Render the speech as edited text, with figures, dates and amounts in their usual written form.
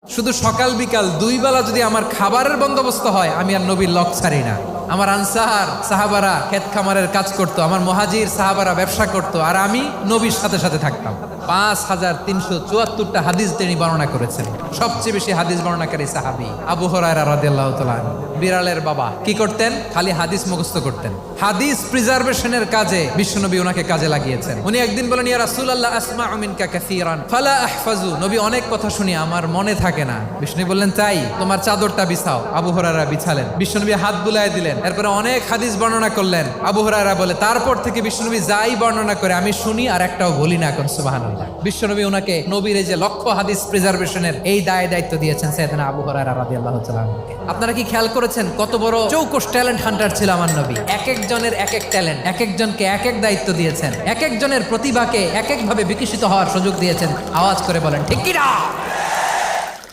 শুধু সকাল বিকাল দুই বেলা যদি আমার খাবারের বন্দোবস্ত হয়, আমি আর নবীর লক ছাড়ি না। আমার আনসার সাহাবারা ক্ষেত খামারের কাজ করতো, আমার মুহাজির সাহাবারা ব্যবসা করতো, আর আমি নবীর সাথে সাথে থাকতাম। 5374টা হাদিস তিনি বর্ণনা করেছেন। সবচেয়ে বেশি হাদিস বর্ণনাকারী সাহাবী আবু হুরায়রা রাদিয়াল্লাহু তাআলা। বিড়ালের বাবা কি করতেন? খালি হাদিস মুখস্থ করতেন। হাদিস প্রিজার্ভেশনের কাজে বিশ্বনবী ওনাকে কাজে লাগিয়েছেন। উনি একদিন বলেন, ইয়া রাসূলুল্লাহ আসমাউ মিনকা কাসীরান ফালা আহফাজু। নবী, অনেক কথা শুনি, আমার মনে থাকে না। বিশ্বনবী বললেন, তাই তোমার চাদরটা বিছাও। আবু হুরায়রা বিছালেন। বিশ্বনবী হাত বুলায় দিলেন। এরপরে অনেক হাদিস বর্ণনা করলেন। আবু হুরায়রা বলে, তারপর থেকে বিশ্বনবী যাই বর্ণনা করে আমি শুনি আর একটাও বলি না। এখন সুবহানাল্লাহ। বিশ্বনবী ওনাকে নবীর এই যে লক্ষ্য হাদিস প্রিজার্ভেশনের এই দায়িত্ব দিয়েছেন সাইয়েদনা আবু হুরায়রা রাদিয়াল্লাহু তাআলা। আপনারা কি খেয়াল করেছেন কত বড় চৌকস ট্যালেন্ট হান্টার ছিল আমার নবী? এক একজনের এক এক ট্যালেন্ট, এক একজনকে এক এক দায়িত্ব দিয়েছেন, এক একজনের প্রতিভাকে এক একভাবে বিকশিত হওয়ার সুযোগ দিয়েছেন। আওয়াজ করে বলেন ঠিক কি না?